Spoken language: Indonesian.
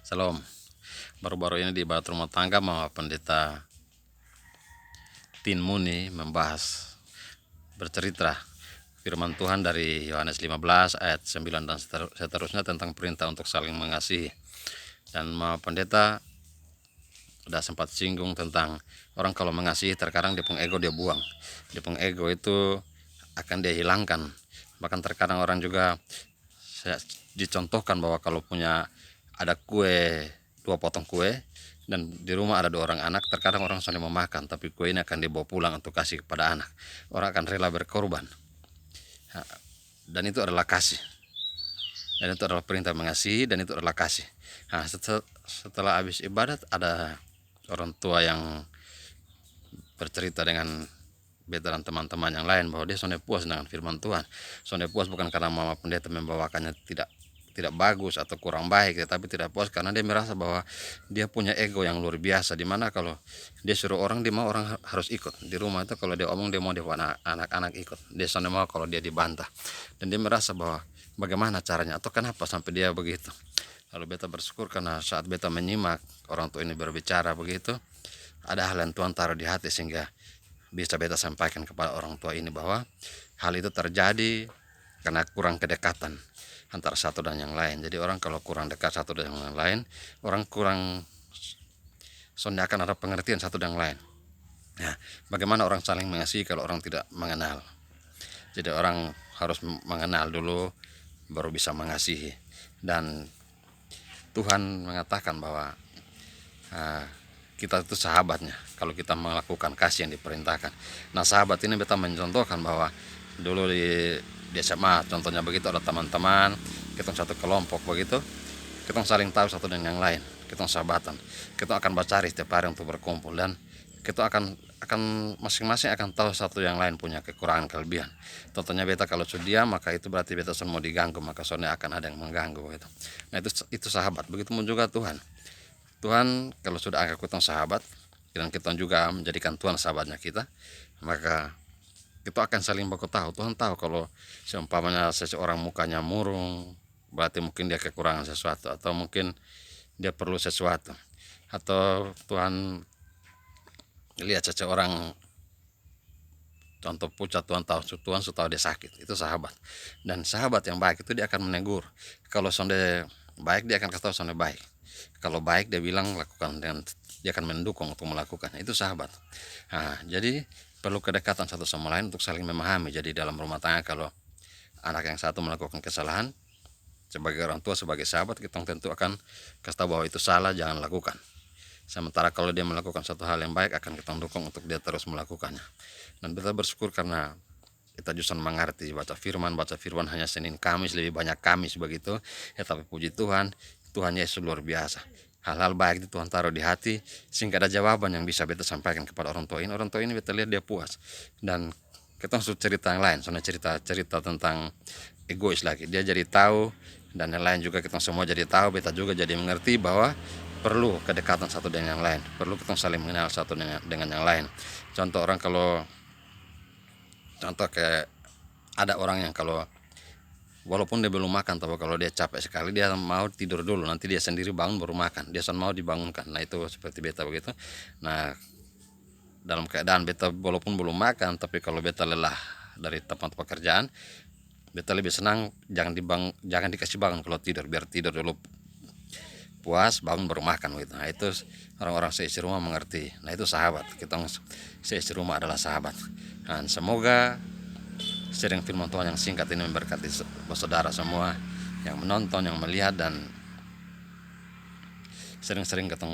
Salam. Baru-baru ini di ibadat rumah tangga Mama Pendeta Tin Muni membahas bercerita firman Tuhan dari Yohanes 15 ayat 9 dan seterusnya tentang perintah untuk saling mengasihi. Dan Mama Pendeta udah sempat singgung tentang orang kalau mengasihi terkadang dia pun ego dia buang. Dia pun ego itu akan dia hilangkan. Bahkan terkadang orang juga dicontohkan bahwa kalau punya ada kue, 2 potong kue, dan di rumah ada 2 orang anak, terkadang orang saling memakan, tapi kue ini akan dibawa pulang untuk kasih kepada anak. Orang akan rela berkorban, dan itu adalah kasih, dan itu adalah perintah mengasihi, dan itu adalah kasih. Nah, setelah habis ibadat ada orang tua yang bercerita dengan beta dan teman-teman yang lain bahwa dia sonde puas dengan firman Tuhan. Sonde puas bukan karena Mama Pendeta membawakannya tidak bagus atau kurang baik, tetapi tidak puas karena dia merasa bahwa dia punya ego yang luar biasa, dimana kalau dia suruh orang, dia mau orang harus ikut. Di rumah itu kalau dia omong, dia mau anak-anak ikut. Dia sonde mau kalau dia dibantah, dan dia merasa bahwa bagaimana caranya atau kenapa sampai dia begitu. Lalu beta bersyukur karena saat beta menyimak orang tua ini berbicara begitu, ada hal yang Tuhan taruh di hati sehingga bisa beta sampaikan kepada orang tua ini bahwa hal itu terjadi karena kurang kedekatan antara satu dan yang lain. Jadi orang kalau kurang dekat satu dan yang lain, orang kurang akan ada pengertian satu dan yang lain. Nah, bagaimana orang saling mengasihi kalau orang tidak mengenal? Jadi orang harus mengenal dulu baru bisa mengasihi. Dan Tuhan mengatakan bahwa kita itu sahabatnya kalau kita melakukan kasih yang diperintahkan. Nah, sahabat ini beta mencontohkan bahwa dulu di SMA contohnya begitu, ada teman-teman, kita satu kelompok begitu, kita saling tahu satu dengan yang lain, kita sahabatan, kita akan bercari setiap hari untuk berkumpul, dan kita akan masing-masing akan tahu satu yang lain punya kekurangan kelebihan. Contohnya beta kalau sudah maka itu berarti beta semua diganggu, maka soalnya akan ada yang mengganggu begitu. Nah, itu sahabat. Begitu pun juga Tuhan kalau sudah anggap kita sahabat dan kita juga menjadikan Tuhan sahabatnya kita, maka kita akan saling baku tahu. Tuhan tahu kalau seumpamanya seseorang mukanya murung, berarti mungkin dia kekurangan sesuatu, atau mungkin dia perlu sesuatu, atau Tuhan lihat seseorang contoh pucat, Tuhan tahu dia sakit, itu sahabat. Dan sahabat yang baik itu dia akan menegur. Kalau sonde baik dia akan kasih tahu sonde baik. Kalau baik dia bilang lakukan, dan dia akan mendukung untuk melakukan. Itu sahabat. Nah, jadi perlu kedekatan satu sama lain untuk saling memahami. Jadi dalam rumah tangga kalau anak yang satu melakukan kesalahan, sebagai orang tua, sebagai sahabat, kita tentu akan kasih tahu bahwa itu salah, jangan lakukan. Sementara kalau dia melakukan satu hal yang baik, akan kita dukung untuk dia terus melakukannya. Dan kita bersyukur karena kita justru mengerti baca firman hanya Senin Kamis, lebih banyak Kamis begitu ya, tapi puji Tuhan, Tuhan Yesus luar biasa. Hal-hal baik itu Tuhan taruh di hati sehingga ada jawaban yang bisa beta sampaikan kepada orang tua ini beta lihat dia puas. Dan kita langsung cerita yang lain, soalnya cerita tentang egois lagi, dia jadi tahu, dan yang lain juga kita semua jadi tahu, beta juga jadi mengerti bahwa perlu kedekatan satu dengan yang lain, perlu kita saling mengenal satu dengan yang lain. Contoh kayak ada orang yang kalau walaupun dia belum makan, tapi kalau dia capek sekali dia mau tidur dulu, nanti dia sendiri bangun baru makan, dia mau dibangunkan. Nah, itu seperti beta begitu. Nah, dalam keadaan beta walaupun belum makan, tapi kalau beta lelah dari tempat pekerjaan, beta lebih senang jangan dikasih bangun kalau tidur, biar tidur dulu puas, bangun baru makan gitu. Nah, itu orang-orang seisi rumah mengerti. Nah, itu sahabat. Kita seisi rumah adalah sahabat. Dan semoga sharing firman Tuhan yang singkat ini memberkati saudara semua yang menonton, yang melihat, dan sering-sering ketemu